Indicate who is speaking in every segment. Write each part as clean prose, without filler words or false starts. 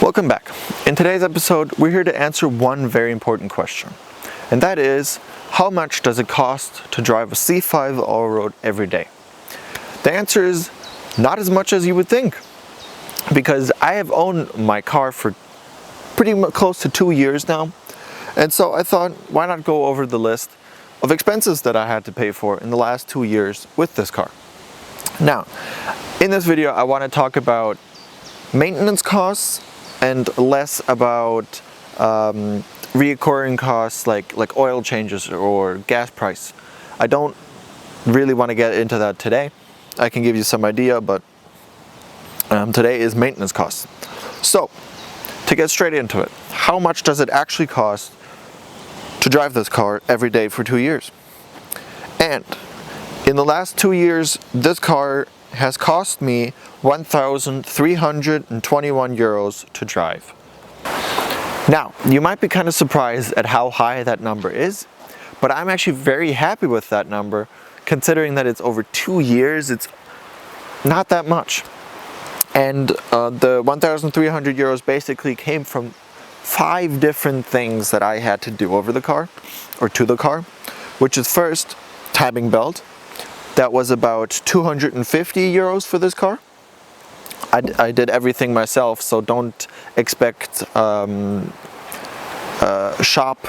Speaker 1: Welcome back. In today's episode, we're here to answer one very important question, and that is, how much does it cost to drive a C5 Allroad every day? The answer is not as much as you would think, because I have owned my car for pretty much close to 2 years now, and so I thought, why not go over the list of expenses that I had to pay for in the last 2 years with this car. Now, in this video, I want to talk about maintenance costs and less about recurring costs like oil changes or gas price. I don't really want to get into that today. I can give you some idea, but today is maintenance costs. So, to get straight into it, how much does it actually cost to drive this car every day for 2 years? And in the last 2 years, this car has cost me 1,321 euros to drive. Now, you might be kind of surprised at how high that number is, but I'm actually very happy with that number, considering that it's over 2 years. It's not that much. And the 1,300 euros basically came from 5 different things that I had to do over the car, or to the car, which is first, timing belt. That was about 250 euros for this car. I did everything myself, so don't expect shop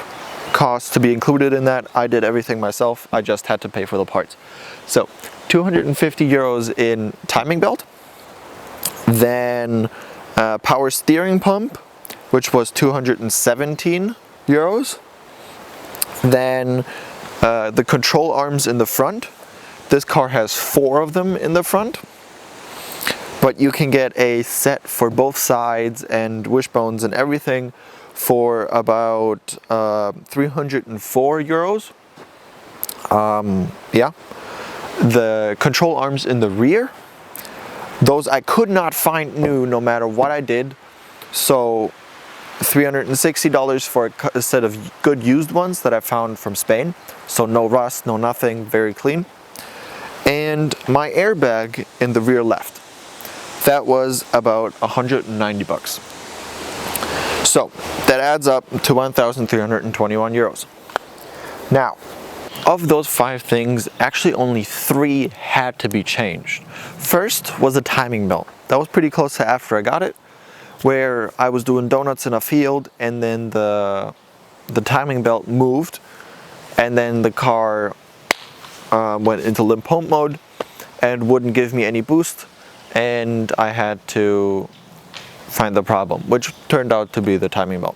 Speaker 1: costs to be included in that. I did everything myself. I just had to pay for the parts. So 250 euros in timing belt. Then power steering pump, which was 217 euros. Then the control arms in the front. This car has 4 of them in the front, but you can get a set for both sides and wishbones and everything for about 304 euros. Yeah. The control arms in the rear, those I could not find new no matter what I did, so $360 for a set of good used ones that I found from Spain, so no rust, no nothing, very clean. And my airbag in the rear left, that was about 190 bucks. So that adds up to 1,321 euros. Now, of those 5 things, actually only 3 had to be changed. First was the timing belt. That was pretty close to after I got it, where I was doing donuts in a field and then the timing belt moved, and then the car went into limp pump mode and wouldn't give me any boost, and I had to find the problem, which turned out to be the timing belt.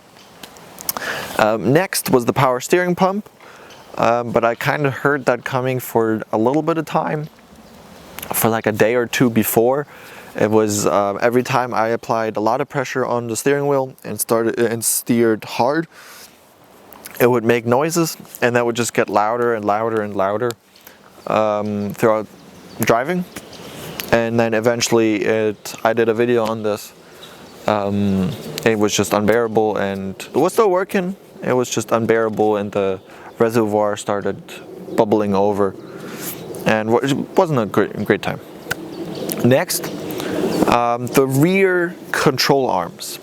Speaker 1: Next was the power steering pump, but I kind of heard that coming for a little bit of time, for like a day or 2 before. It was every time I applied a lot of pressure on the steering wheel and steered hard, it would make noises, and that would just get louder and louder and louder throughout driving. And then eventually I did a video on this. It was just unbearable, and it was still working. It was just unbearable, and the reservoir started bubbling over, and it wasn't a great time. Next, the rear control arms.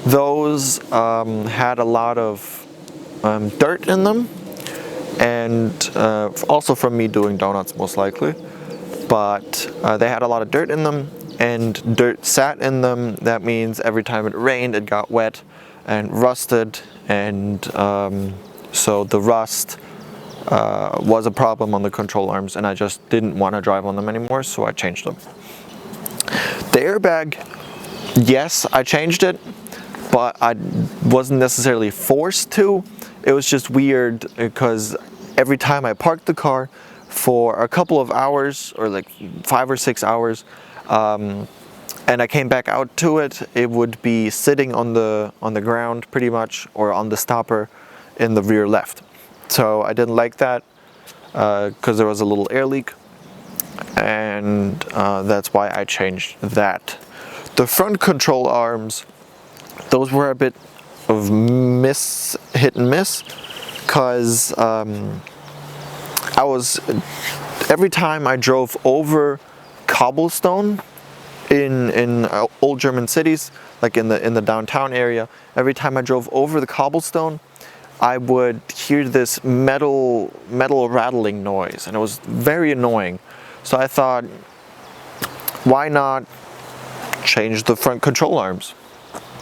Speaker 1: Those had a lot of dirt in them, and also from me doing donuts most likely, but they had a lot of dirt in them, and dirt sat in them. That means every time it rained it got wet and rusted, and so the rust was a problem on the control arms, and I just didn't want to drive on them anymore, so I changed them. The airbag, yes, I changed it, but I wasn't necessarily forced to. It was just weird because every time I parked the car for a couple of hours, or like 5 or 6 hours, and I came back out to it, it would be sitting on the ground pretty much, or on the stopper in the rear left. So I didn't like that because there was a little air leak, and that's why I changed that. The front control arms, those were a bit of hit and miss, because every time I drove over cobblestone, in old German cities, like in the downtown area, every time I drove over the cobblestone, I would hear this metal rattling noise, and it was very annoying. So I thought, why not change the front control arms?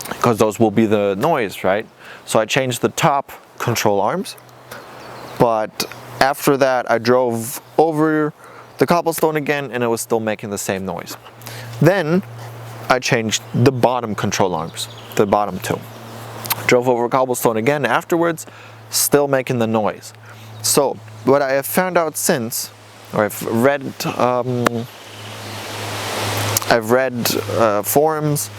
Speaker 1: Because those will be the noise, right? So I changed the top control arms, but after that I drove over the cobblestone again and it was still making the same noise. Then I changed the bottom control arms, the bottom two. Drove over cobblestone again afterwards, still making the noise. So what I have found out since, or I've read forums,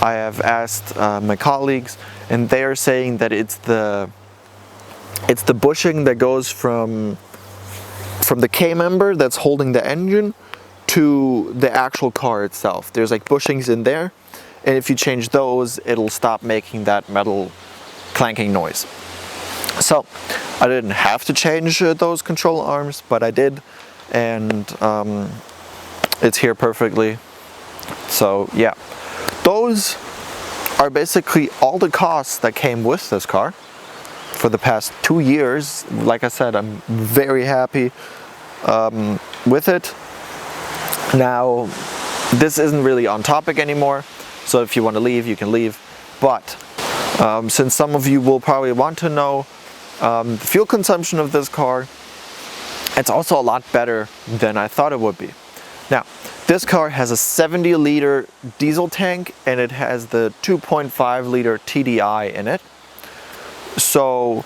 Speaker 1: I have asked my colleagues, and they are saying that it's the bushing that goes from the K-member that's holding the engine to the actual car itself. There's like bushings in there, and if you change those, it'll stop making that metal clanking noise. So I didn't have to change those control arms, but I did, and it's here perfectly. So yeah, those are basically all the costs that came with this car for the past 2 years. Like I said, I'm very happy with it. Now, this isn't really on topic anymore, so if you want to leave, you can leave. But since some of you will probably want to know the fuel consumption of this car, it's also a lot better than I thought it would be. Now, this car has a 70-liter diesel tank, and it has the 2.5-liter TDI in it. So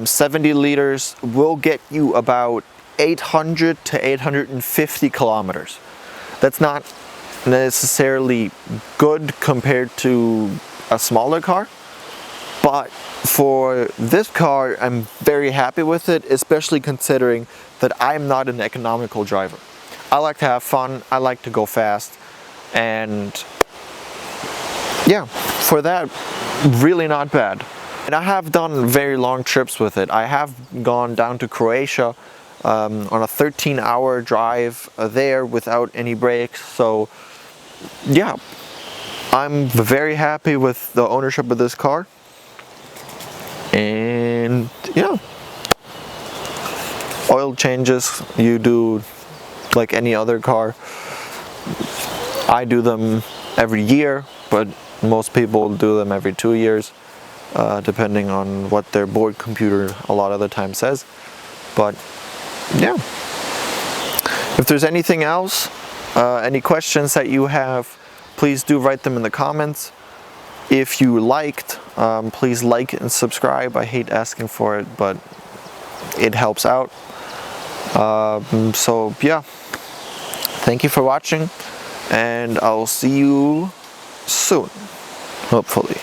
Speaker 1: 70 liters will get you about 800 to 850 kilometers. That's not necessarily good compared to a smaller car, but for this car, I'm very happy with it, especially considering that I'm not an economical driver. I like to have fun, I like to go fast, and yeah, for that, really not bad. And I have done very long trips with it. I have gone down to Croatia on a 13-hour drive there without any breaks. So yeah, I'm very happy with the ownership of this car. And yeah, oil changes you do like any other car. I do them every year, but most people do them every 2 years, depending on what their board computer a lot of the time says. But yeah, if there's anything else, any questions that you have, please do write them in the comments. If you liked, please like and subscribe. I hate asking for it, but it helps out. So yeah, thank you for watching, and I'll see you soon, hopefully.